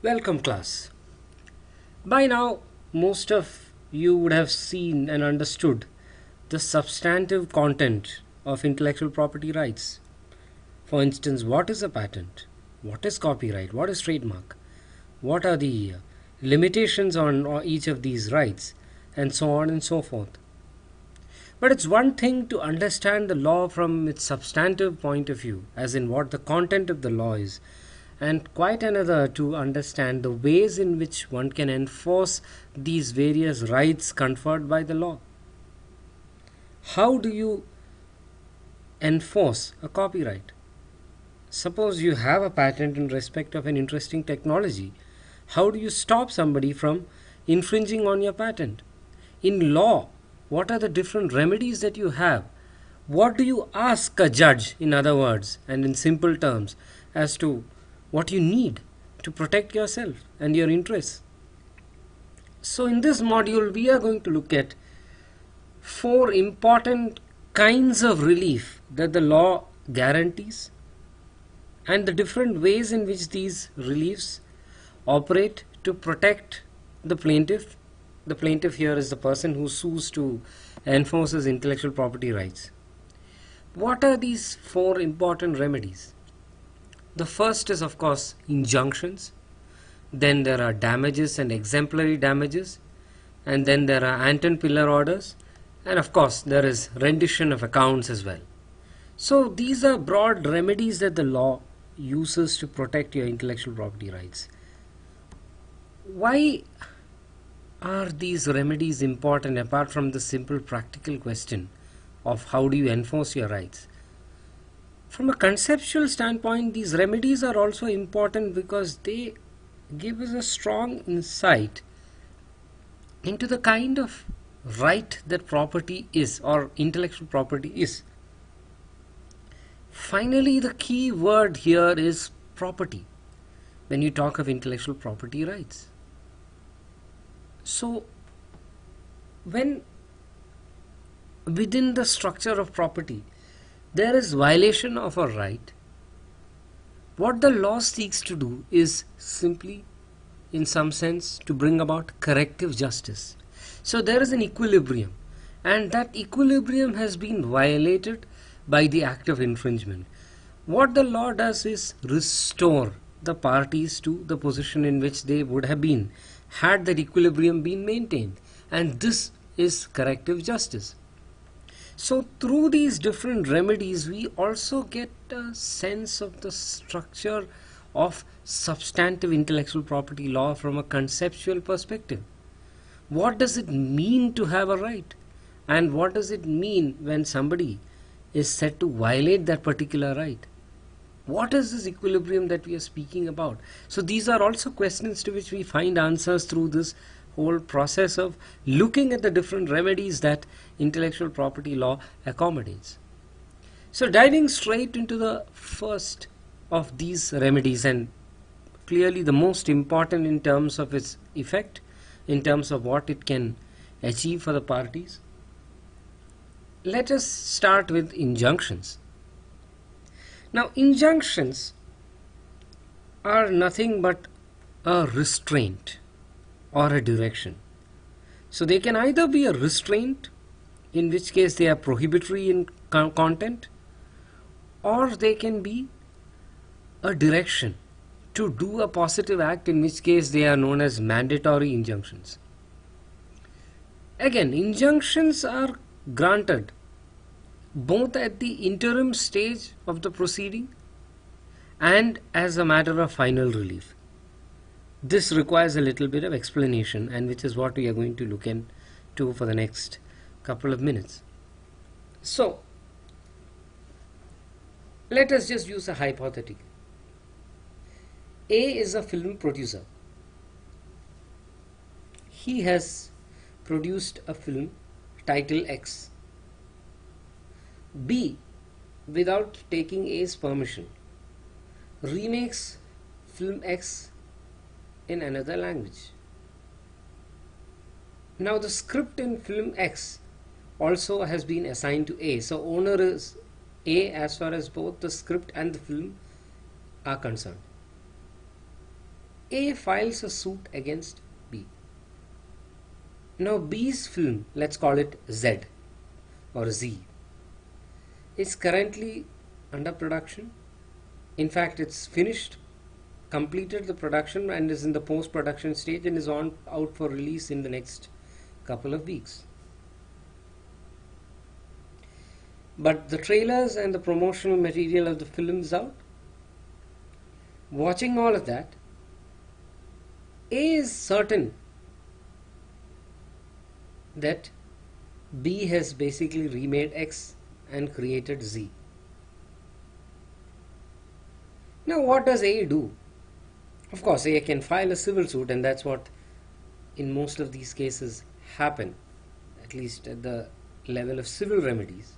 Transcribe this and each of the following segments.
Welcome, class. By now, most of you would have seen and understood the substantive content of intellectual property rights. For instance, what is a patent? What is copyright? What is trademark? What are the limitations on each of these rights? And so on and so forth. But it's one thing to understand the law from its substantive point of view, as in what the content of the law is, and quite another to understand the ways in which one can enforce these various rights conferred by the law. How do you enforce a copyright? Suppose you have a patent in respect of an interesting technology. How do you stop somebody from infringing on your patent? In law, what are the different remedies that you have? What do you ask a judge, in other words, and in simple terms, as to what you need to protect yourself and your interests? So in this module, we are going to look at 4 important kinds of relief that the law guarantees and the different ways in which these reliefs operate to protect the plaintiff. The plaintiff here is the person who sues to enforce his intellectual property rights. What are these 4 important remedies? The first is, of course, injunctions. Then there are damages and exemplary damages. And then there are Anton Piller orders. And of course, there is rendition of accounts as well. So these are broad remedies that the law uses to protect your intellectual property rights. Why are these remedies important apart from the simple practical question of how do you enforce your rights? From a conceptual standpoint, these remedies are also important because they give us a strong insight into the kind of right that property is, or intellectual property is. Finally, the key word here is property when you talk of intellectual property rights. So, when within the structure of property there is violation of a right, what the law seeks to do is simply, in some sense, to bring about corrective justice. So there is an equilibrium, and that equilibrium has been violated by the act of infringement. What the law does is restore the parties to the position in which they would have been had that equilibrium been maintained, and this is corrective justice. So through these different remedies, we also get a sense of the structure of substantive intellectual property law from a conceptual perspective. What does it mean to have a right? And what does it mean when somebody is said to violate that particular right? What is this equilibrium that we are speaking about? So these are also questions to which we find answers through this whole process of looking at the different remedies that intellectual property law accommodates. So diving straight into the first of these remedies, and clearly the most important in terms of its effect, in terms of what it can achieve for the parties, let us start with injunctions. Now, injunctions are nothing but a restraint or a direction. So they can either be a restraint, in which case they are prohibitory in content, or they can be a direction to do a positive act, in which case they are known as mandatory injunctions. Again, injunctions are granted both at the interim stage of the proceeding and as a matter of final relief. This requires a little bit of explanation, and which is what we are going to look into for the next couple of minutes. So, let us just use a hypothetical. A is a film producer. He has produced a film titled X. B, without taking A's permission, remakes film X in another language. Now the script in film X also has been assigned to A, so owner is A as far as both the script and the film are concerned. A files a suit against B. Now B's film, let's call it Z or Z, is currently under production. In fact, it's finished, completed the production and is in the post-production stage and is out for release in the next couple of weeks. But the trailers and the promotional material of the film is out. Watching all of that, A is certain that B has basically remade X and created Z. Now what does A do? Of course, A can file a civil suit, and that's what in most of these cases happen, at least at the level of civil remedies.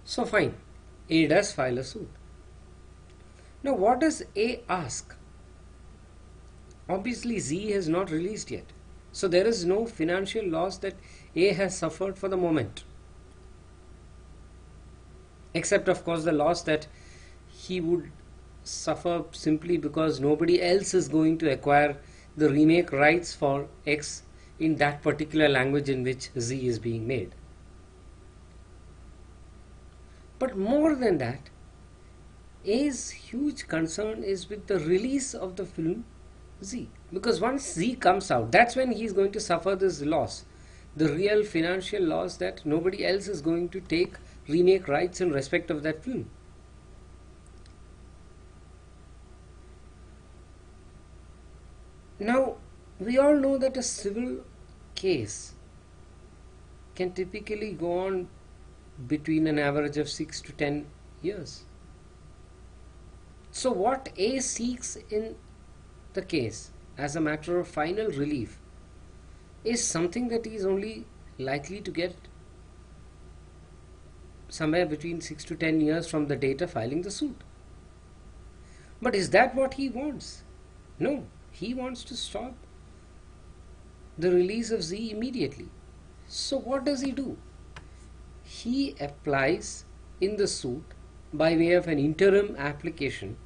So fine, A does file a suit. Now what does A ask? Obviously Z has not released yet, so there is no financial loss that A has suffered for the moment, except of course the loss that he would suffer simply because nobody else is going to acquire the remake rights for X in that particular language in which Z is being made. But more than that, A's huge concern is with the release of the film Z, because once Z comes out, that's when he is going to suffer this loss, the real financial loss that nobody else is going to take remake rights in respect of that film. Now, we all know that a civil case can typically go on between an average of 6 to 10 years. So what A seeks in the case as a matter of final relief is something that he is only likely to get somewhere between 6 to 10 years from the date of filing the suit. But is that what he wants? No, he wants to stop the release of Z immediately. So what does he do? He applies in the suit by way of an interim application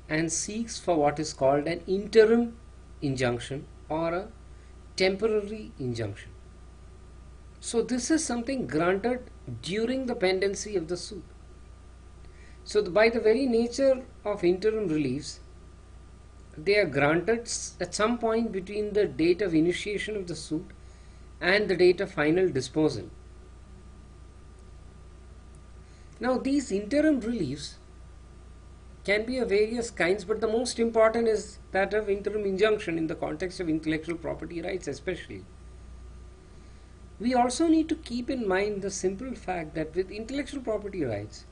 and seeks for what is called an interim injunction or a temporary injunction. So this is something granted during the pendency of the suit. So by the very nature of interim reliefs, they are granted at some point between the date of initiation of the suit and the date of final disposal. Now these interim reliefs can be of various kinds, but the most important is that of interim injunction in the context of intellectual property rights especially. We also need to keep in mind the simple fact that with intellectual property rights,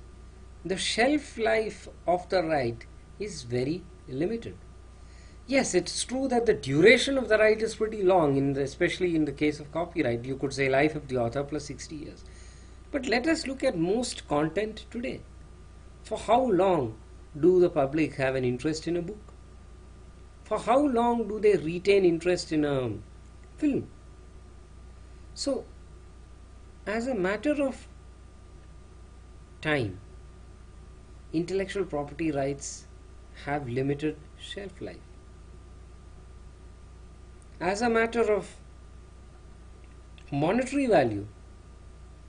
the shelf life of the right is very limited. Yes, it's true that the duration of the right is pretty long, especially in the case of copyright. You could say life of the author plus 60 years. But let us look at most content today. For how long do the public have an interest in a book? For how long do they retain interest in a film? So, as a matter of time, intellectual property rights have limited shelf life. As a matter of monetary value,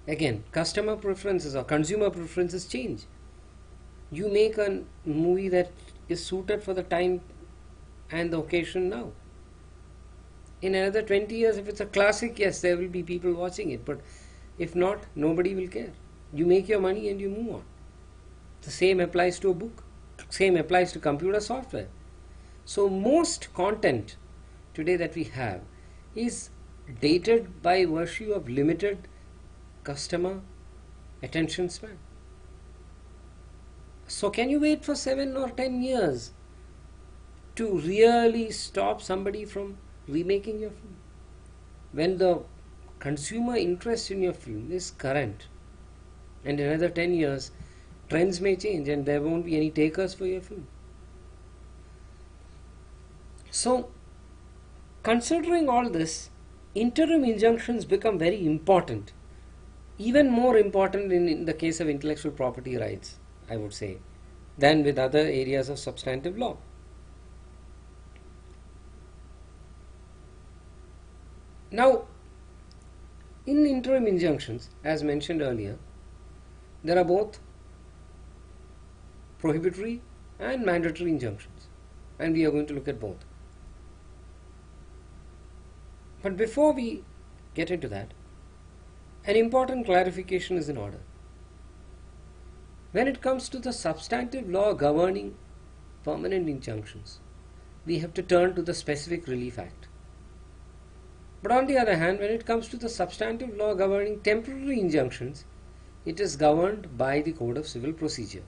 again, customer preferences or consumer preferences change. You make a movie that is suited for the time and the occasion now. In another 20 years, if it's a classic, yes, there will be people watching it, but if not, nobody will care. You make your money and you move on. The same applies to a book. Same applies to computer software. So most content today that we have is dated by virtue of limited customer attention span. So can you wait for 7 or 10 years to really stop somebody from remaking your film? When the consumer interest in your film is current, and in another 10 years trends may change and there won't be any takers for your film. So considering all this, interim injunctions become very important, even more important in the case of intellectual property rights, I would say, than with other areas of substantive law. Now, in interim injunctions, as mentioned earlier, there are both prohibitory and mandatory injunctions, and we are going to look at both. But before we get into that, an important clarification is in order. When it comes to the substantive law governing permanent injunctions, we have to turn to the Specific Relief Act. But on the other hand, when it comes to the substantive law governing temporary injunctions, it is governed by the Code of Civil Procedure.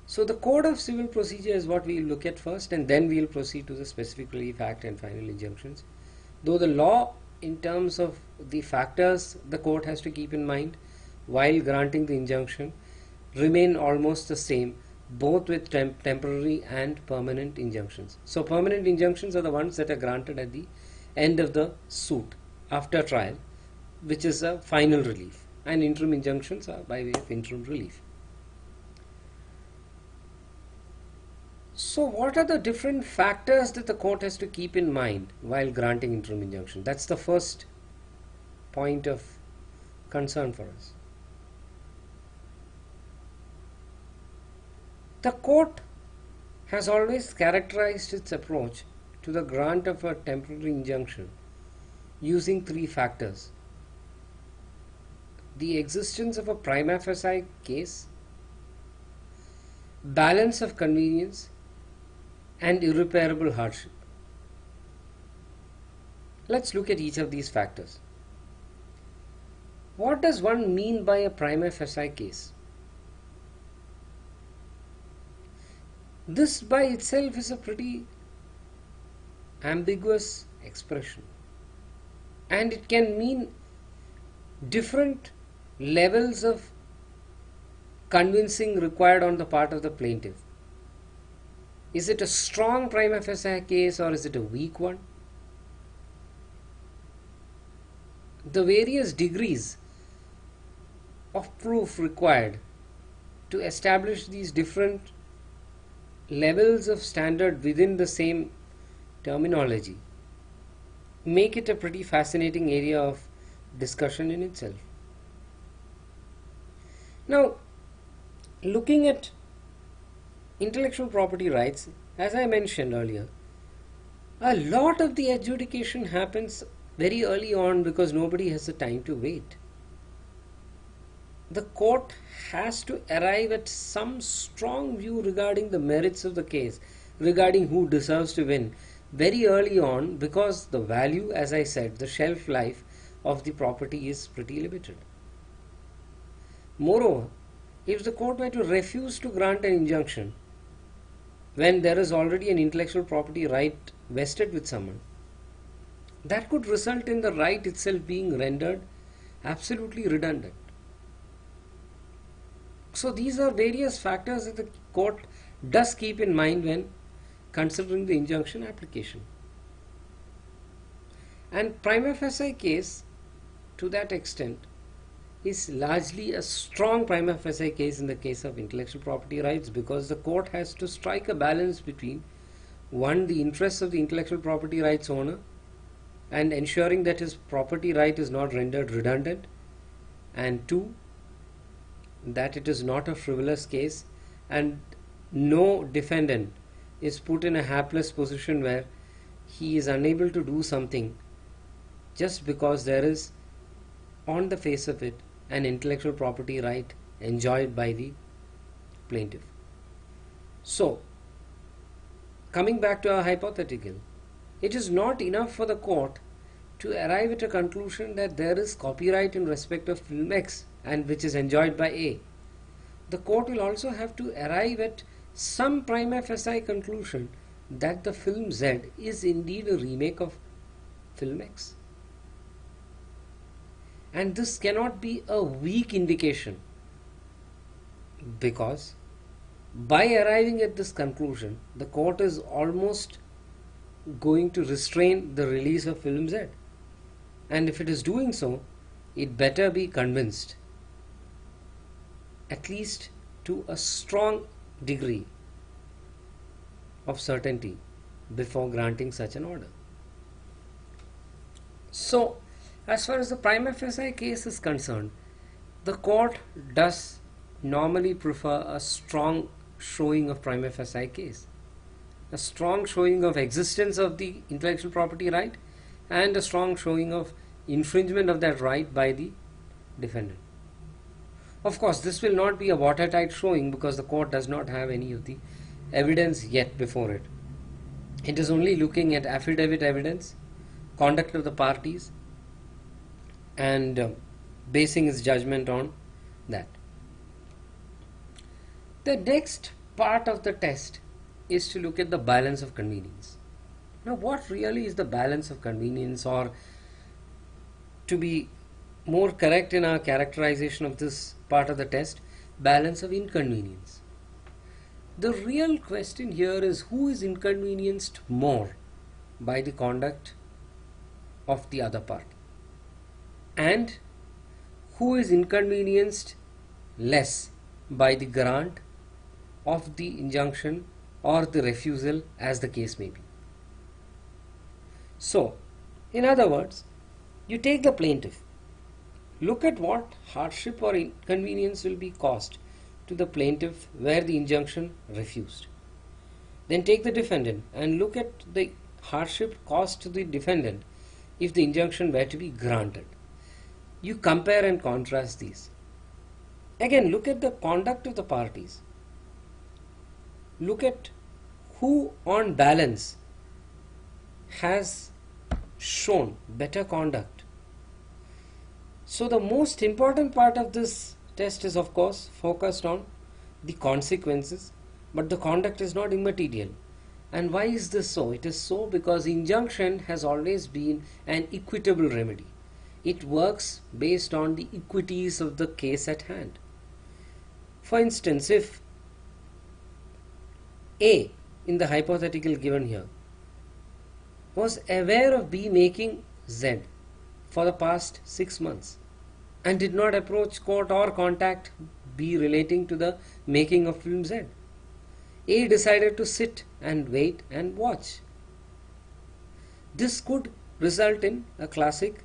So the Code of Civil Procedure is what we will look at first, and then we will proceed to the Specific Relief Act and final injunctions. Though the law, in terms of the factors the court has to keep in mind while granting the injunction, remain almost the same, both with temporary and permanent injunctions. So permanent injunctions are the ones that are granted at the end of the suit after trial, which is a final relief, and interim injunctions are by way of interim relief. So what are the different factors that the court has to keep in mind while granting interim injunction? That's the first point of concern for us. The court has always characterized its approach to the grant of a temporary injunction using three factors: the existence of a prima facie case, balance of convenience, and irreparable hardship. Let's look at each of these factors. What does one mean by a prima facie case? This by itself is a pretty ambiguous expression, and it can mean different levels of convincing required on the part of the plaintiff. Is it a strong prima facie case or is it a weak one? The various degrees of proof required to establish these different levels of standard within the same terminology make it a pretty fascinating area of discussion in itself. Now, looking at intellectual property rights, as I mentioned earlier, a lot of the adjudication happens very early on because nobody has the time to wait. The court has to arrive at some strong view regarding the merits of the case, regarding who deserves to win, very early on, because the value, as I said, the shelf life of the property is pretty limited. Moreover, if the court were to refuse to grant an injunction when there is already an intellectual property right vested with someone, that could result in the right itself being rendered absolutely redundant. So these are various factors that the court does keep in mind when considering the injunction application. And prima facie case, to that extent, is largely a strong prima facie case in the case of intellectual property rights, because the court has to strike a balance between, one, the interests of the intellectual property rights owner and ensuring that his property right is not rendered redundant, and two, that it is not a frivolous case and no defendant is put in a hapless position where he is unable to do something just because there is, on the face of it, an intellectual property right enjoyed by the plaintiff. So, coming back to our hypothetical, it is not enough for the court to arrive at a conclusion that there is copyright in respect of film X and which is enjoyed by A. The court will also have to arrive at some prima facie conclusion that the film Z is indeed a remake of film X. And this cannot be a weak indication, because by arriving at this conclusion, the court is almost going to restrain the release of film Z. And if it is doing so, it better be convinced, at least to a strong degree of certainty, before granting such an order. So, as far as the prima facie case is concerned, the court does normally prefer a strong showing of prima facie case, a strong showing of existence of the intellectual property right, and a strong showing of infringement of that right by the defendant. Of course, this will not be a watertight showing because the court does not have any of the evidence yet before it. It is only looking at affidavit evidence, conduct of the parties, and basing its judgment on that. The next part of the test is to look at the balance of convenience. Now, what really is the balance of convenience, or to be more correct in our characterization of this part of the test, balance of inconvenience? The real question here is who is inconvenienced more by the conduct of the other party, and who is inconvenienced less by the grant of the injunction or the refusal, as the case may be. So, in other words, you take the plaintiff, look at what hardship or inconvenience will be caused to the plaintiff where the injunction refused. Then take the defendant and look at the hardship caused to the defendant if the injunction were to be granted. You compare and contrast these. Again, look at the conduct of the parties. Look at who on balance has shown better conduct. So the most important part of this test is of course focused on the consequences, but the conduct is not immaterial. And why is this so? It is so because injunction has always been an equitable remedy. It works based on the equities of the case at hand. For instance, if A, in the hypothetical given here, was aware of B making Z for the past 6 months and did not approach court or contact B relating to the making of film Z, A decided to sit and wait and watch. This could result in a classic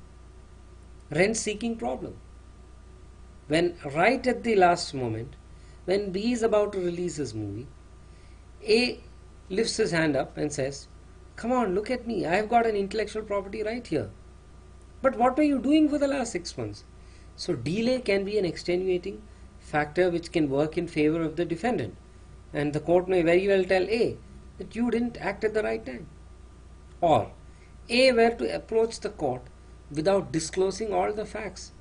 rent-seeking problem. When right at the last moment, when B is about to release his movie, A lifts his hand up and says, "Come on, look at me, I have got an intellectual property right here. But what were you doing for the last 6 months?" So delay can be an extenuating factor which can work in favor of the defendant, and the court may very well tell A that you didn't act at the right time. Or A were to approach the court without disclosing all the facts.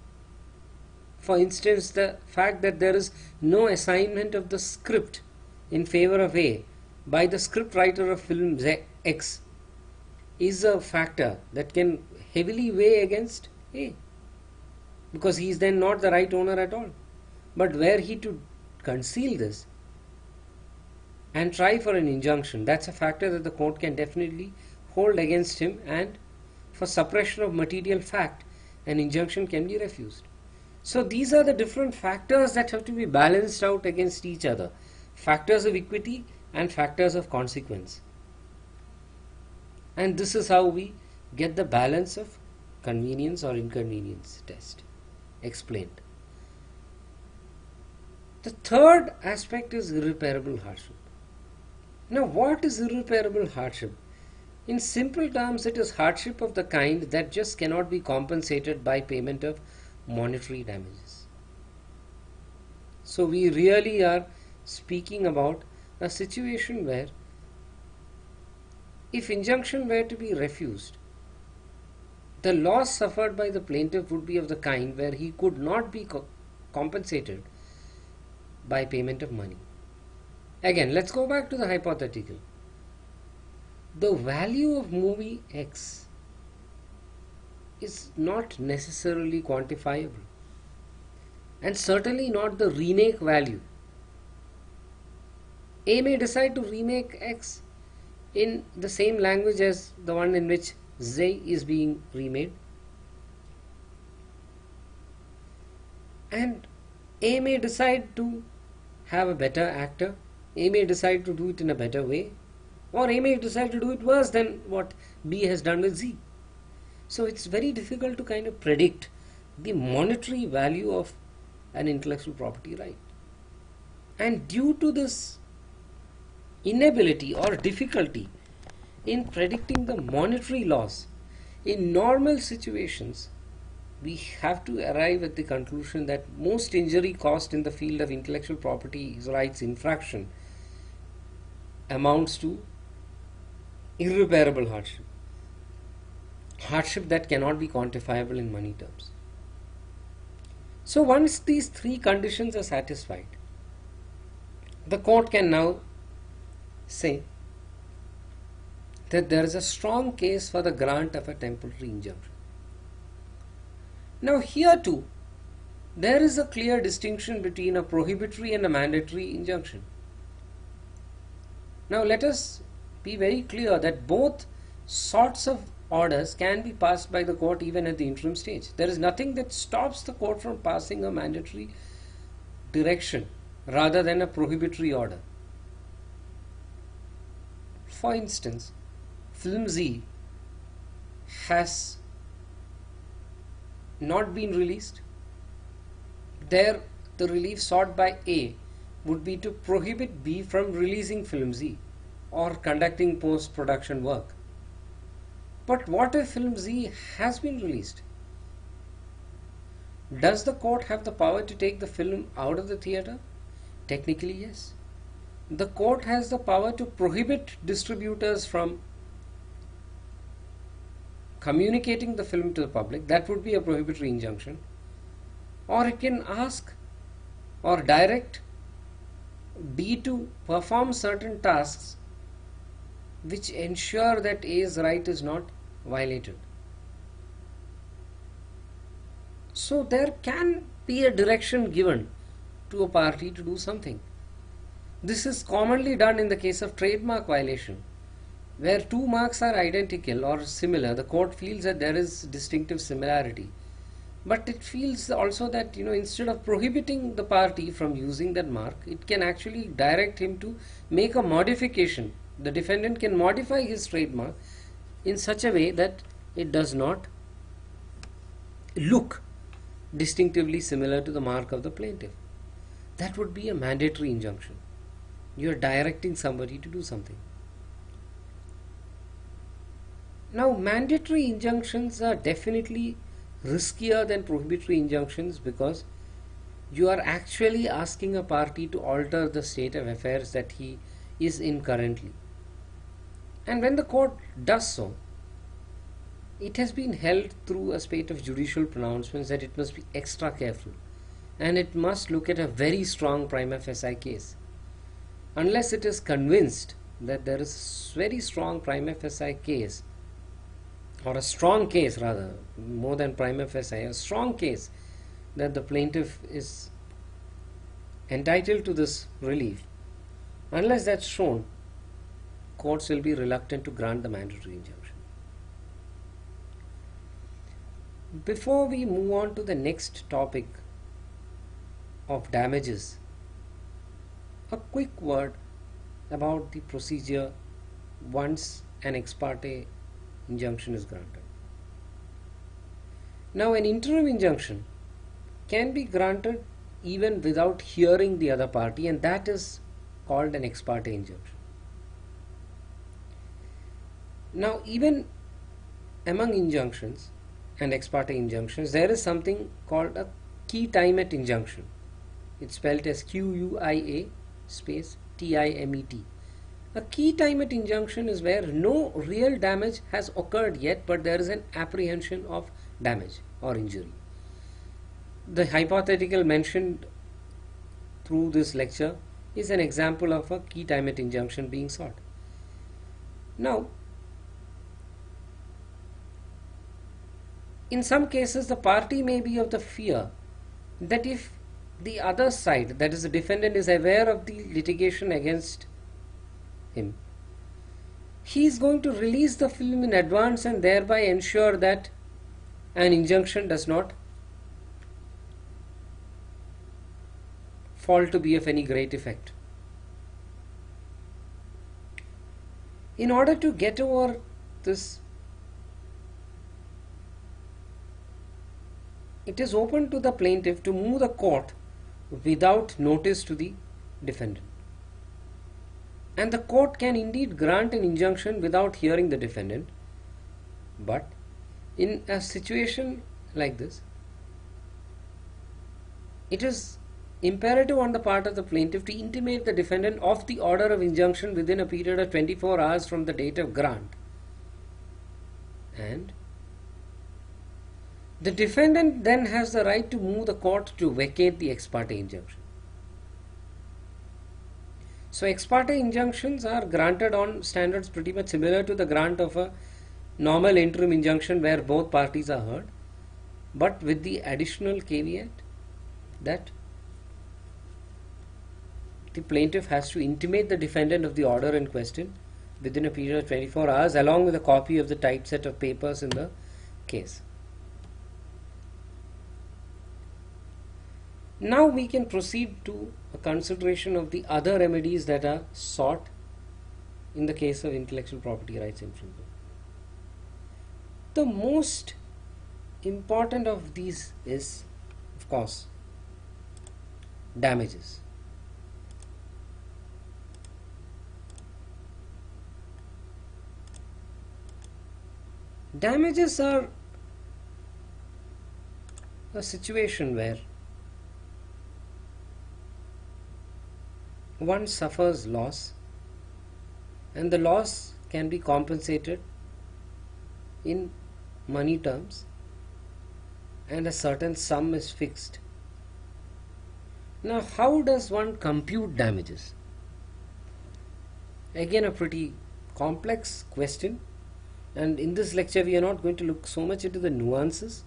For instance, the fact that there is no assignment of the script in favor of A by the script writer of film X is a factor that can heavily weigh against A, because he is then not the right owner at all. But were he to conceal this and try for an injunction, that's a factor that the court can definitely hold against him, and for suppression of material fact, an injunction can be refused. So these are the different factors that have to be balanced out against each other. Factors of equity and factors of consequence. And this is how we get the balance of convenience or inconvenience test explained. The third aspect is irreparable hardship. Now, what is irreparable hardship? In simple terms, it is hardship of the kind that just cannot be compensated by payment of monetary damages. So we really are speaking about a situation where if injunction were to be refused, the loss suffered by the plaintiff would be of the kind where he could not be compensated by payment of money. Again, let's go back to the hypothetical. The value of movie X is not necessarily quantifiable, and certainly not the remake value. A may decide to remake X in the same language as the one in which Z is being remade, and A may decide to have a better actor, A may decide to do it in a better way, or A may decide to do it worse than what B has done with Z. So it's very difficult to kind of predict the monetary value of an intellectual property right. And due to this inability or difficulty in predicting the monetary loss, in normal situations, we have to arrive at the conclusion that most injury caused in the field of intellectual property rights infraction amounts to irreparable hardship. Hardship that cannot be quantifiable in money terms. So once these three conditions are satisfied, the court can now say that there is a strong case for the grant of a temporary injunction. Now here too, there is a clear distinction between a prohibitory and a mandatory injunction. Now let us be very clear that both sorts of orders can be passed by the court even at the interim stage. There is nothing that stops the court from passing a mandatory direction rather than a prohibitory order. For instance, film Z has not been released. There, the relief sought by A would be to prohibit B from releasing film Z or conducting post-production work. But what if film Z has been released? Does the court have the power to take the film out of the theatre? Technically, yes. The court has the power to prohibit distributors from communicating the film to the public. That would be a prohibitory injunction. Or it can ask or direct B to perform certain tasks which ensure that A's right is not violated. So there can be a direction given to a party to do something. This is commonly done in the case of trademark violation, where two marks are identical or similar. The court feels that there is distinctive similarity, but it feels also that instead of prohibiting the party from using that mark, it can actually direct him to make a modification. The defendant can modify his trademark in such a way that it does not look distinctively similar to the mark of the plaintiff. That would be a mandatory injunction. You are directing somebody to do something. Now, mandatory injunctions are definitely riskier than prohibitory injunctions because you are actually asking a party to alter the state of affairs that he is in currently. And when the court does so, it has been held through a spate of judicial pronouncements that it must be extra careful and it must look at a very strong prima facie case. Unless it is convinced that there is a very strong prima facie case, or a strong case rather, more than prima facie, a strong case that the plaintiff is entitled to this relief, unless that's shown, courts will be reluctant to grant the mandatory injunction. Before we move on to the next topic of damages, a quick word about the procedure once an ex parte injunction is granted. Now, an interim injunction can be granted even without hearing the other party, and that is called an ex parte injunction. Now, even among injunctions and ex parte injunctions, there is something called a key timet injunction. It's spelled as QUIA space TIMET. A key timet injunction is where no real damage has occurred yet, but there is an apprehension of damage or injury. The hypothetical mentioned through this lecture is an example of a key timet injunction being sought. Now, in some cases, the party may be of the fear that if the other side, that is the defendant, is aware of the litigation against him, he is going to release the film in advance and thereby ensure that an injunction does not fall to be of any great effect. In order to get over this it is open to the plaintiff to move the court without notice to the defendant. And the court can indeed grant an injunction without hearing the defendant. But in a situation like this, it is imperative on the part of the plaintiff to intimate the defendant of the order of injunction within a period of 24 hours from the date of grant. And the defendant then has the right to move the court to vacate the ex parte injunction. So ex parte injunctions are granted on standards pretty much similar to the grant of a normal interim injunction where both parties are heard, but with the additional caveat that the plaintiff has to intimate the defendant of the order in question within a period of 24 hours along with a copy of the typeset of papers in the case. Now we can proceed to a consideration of the other remedies that are sought in the case of intellectual property rights infringement. The most important of these is, of course, damages. Damages are a situation where one suffers loss and the loss can be compensated in money terms and a certain sum is fixed. Now, how does one compute damages? Again, a pretty complex question, and in this lecture we are not going to look so much into the nuances,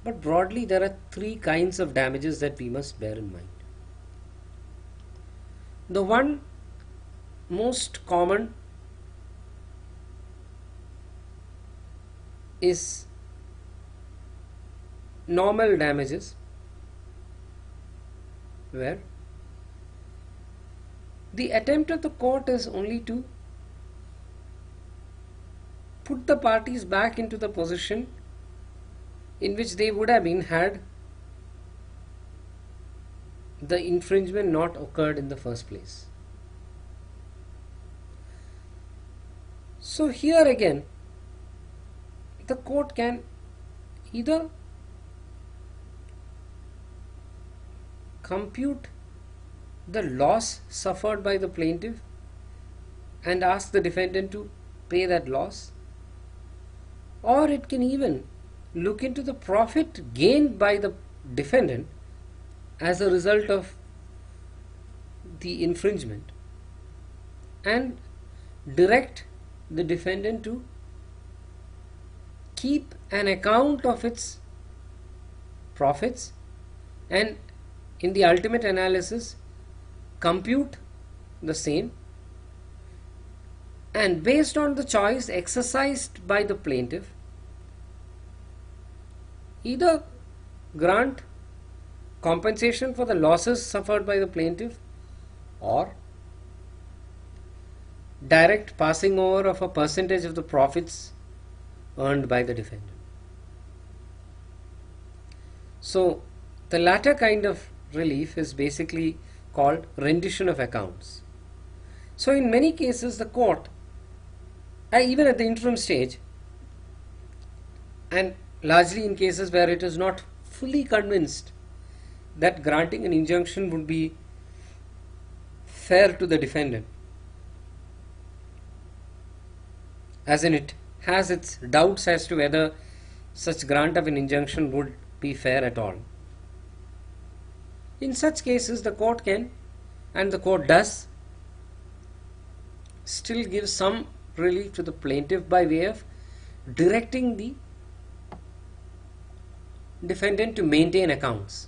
but broadly there are three kinds of damages that we must bear in mind. The one most common is normal damages, where the attempt of the court is only to put the parties back into the position in which they would have been had the infringement not occurred in the first place. So here again, the court can either compute the loss suffered by the plaintiff and ask the defendant to pay that loss, or it can even look into the profit gained by the defendant as a result of the infringement and direct the defendant to keep an account of its profits and in the ultimate analysis compute the same, and based on the choice exercised by the plaintiff, either grant compensation for the losses suffered by the plaintiff or direct passing over of a percentage of the profits earned by the defendant. So the latter kind of relief is basically called rendition of accounts. So in many cases the court, even at the interim stage, and largely in cases where it is not fully convinced that granting an injunction would be fair to the defendant, as in it has its doubts as to whether such grant of an injunction would be fair at all. In such cases the court can, and the court does, still give some relief to the plaintiff by way of directing the defendant to maintain accounts.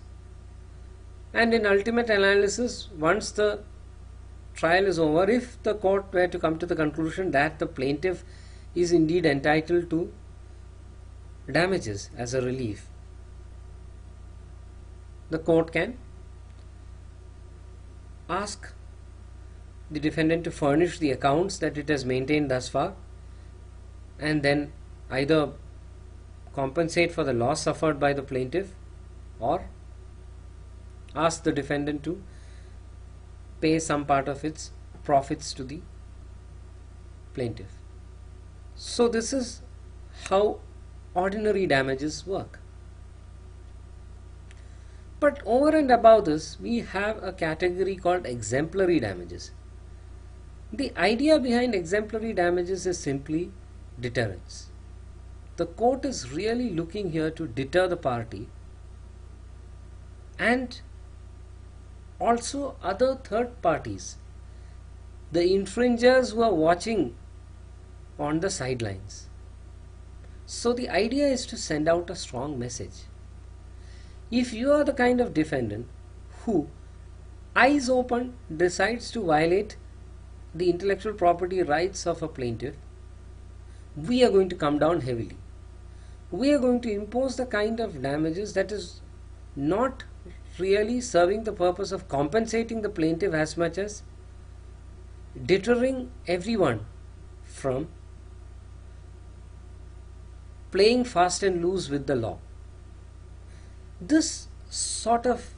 And in ultimate analysis, once the trial is over, if the court were to come to the conclusion that the plaintiff is indeed entitled to damages as a relief, the court can ask the defendant to furnish the accounts that it has maintained thus far, and then either compensate for the loss suffered by the plaintiff or ask the defendant to pay some part of its profits to the plaintiff. So this is how ordinary damages work. But over and above this, we have a category called exemplary damages. The idea behind exemplary damages is simply deterrence. The court is really looking here to deter the party and also other third parties, the infringers who are watching on the sidelines. So the idea is to send out a strong message. If you are the kind of defendant who, eyes open, decides to violate the intellectual property rights of a plaintiff, we are going to come down heavily. We are going to impose the kind of damages that is not really serving the purpose of compensating the plaintiff as much as deterring everyone from playing fast and loose with the law. This sort of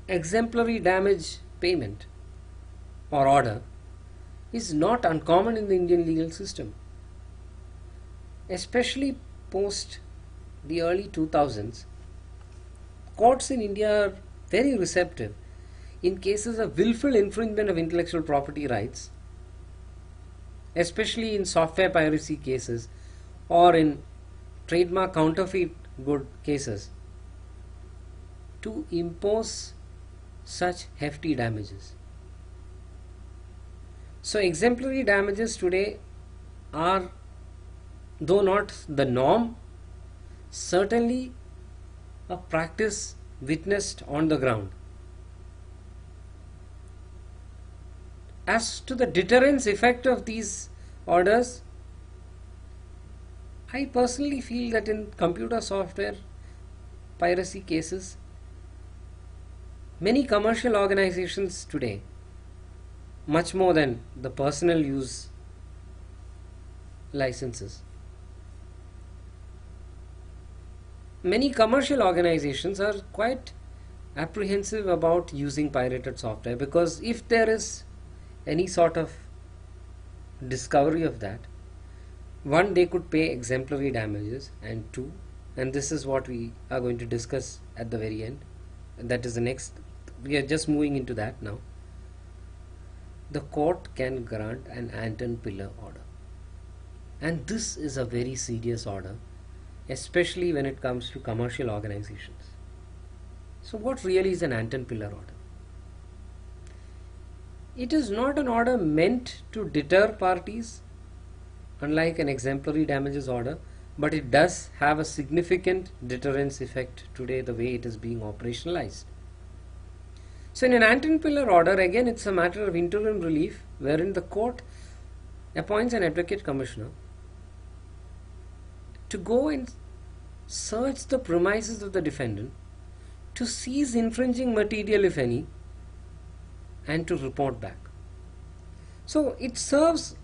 exemplary damage payment or order is not uncommon in the Indian legal system, especially post the early 2000s. Courts in India are very receptive in cases of willful infringement of intellectual property rights, especially in software piracy cases or in trademark counterfeit good cases, to impose such hefty damages. So exemplary damages today are, though not the norm, certainly a practice witnessed on the ground. As to the deterrence effect of these orders, I personally feel that in computer software piracy cases, many commercial organizations today, much more than the personal use licenses, many commercial organizations are quite apprehensive about using pirated software, because if there is any sort of discovery of that, one, they could pay exemplary damages, and two, and this is what we are going to discuss at the very end, that is the next, we are just moving into that now, the court can grant an Anton Piller order, and this is a very serious order, especially when it comes to commercial organizations. So what really is an Anton Piller order? It is not an order meant to deter parties, unlike an exemplary damages order, but it does have a significant deterrence effect today, the way it is being operationalized. So in an Anton Piller order, again it's a matter of interim relief, wherein the court appoints an advocate commissioner to go and search the premises of the defendant, to seize infringing material if any, and to report back. So it serves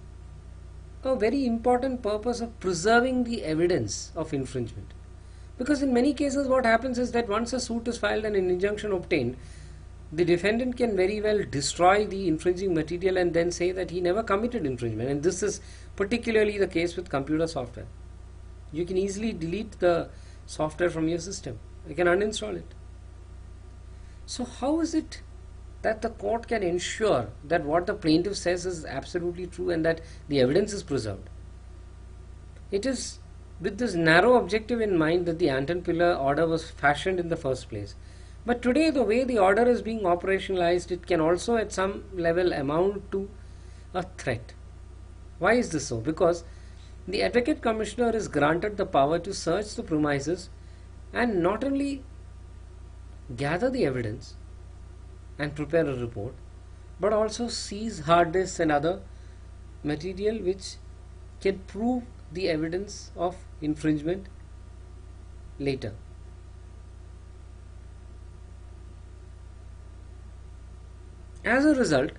a very important purpose of preserving the evidence of infringement, because in many cases what happens is that once a suit is filed and an injunction obtained, the defendant can very well destroy the infringing material and then say that he never committed infringement, and this is particularly the case with computer software. You can easily delete the software from your system, you can uninstall it. So how is it that the court can ensure that what the plaintiff says is absolutely true and that the evidence is preserved? It is with this narrow objective in mind that the Anton Piller order was fashioned in the first place. But today, the way the order is being operationalized, it can also at some level amount to a threat. Why is this so? Because the advocate commissioner is granted the power to search the premises and not only gather the evidence and prepare a report, but also seize hard disks and other material which can prove the evidence of infringement later. As a result,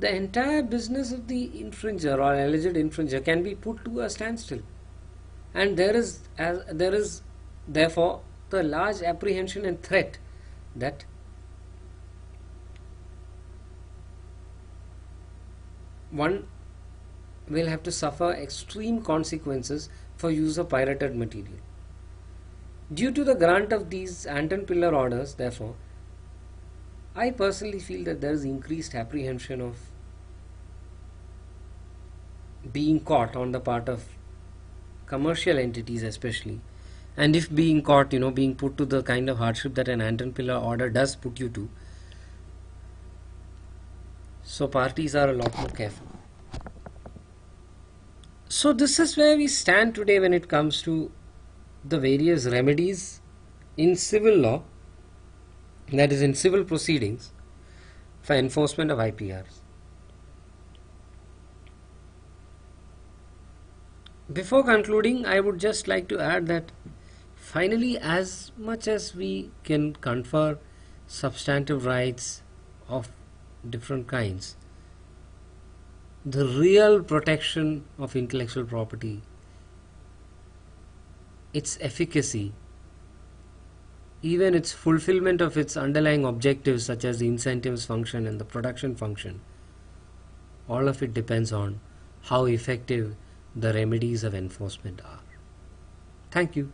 the entire business of the infringer or alleged infringer can be put to a standstill. and there is therefore the large apprehension and threat that one will have to suffer extreme consequences for use of pirated material. Due to the grant of these Anton Piller orders, therefore, I personally feel that there is increased apprehension of being caught on the part of commercial entities especially, and if being caught, being put to the kind of hardship that an Anton Piller order does put you to, so parties are a lot more careful. So this is where we stand today when it comes to the various remedies in civil law, that is in civil proceedings, for enforcement of IPRs. Before concluding, I would just like to add that finally, as much as we can confer substantive rights of different kinds, the real protection of intellectual property, its efficacy, even its fulfillment of its underlying objectives such as the incentives function and the production function, all of it depends on how effective the remedies of enforcement are. Thank you.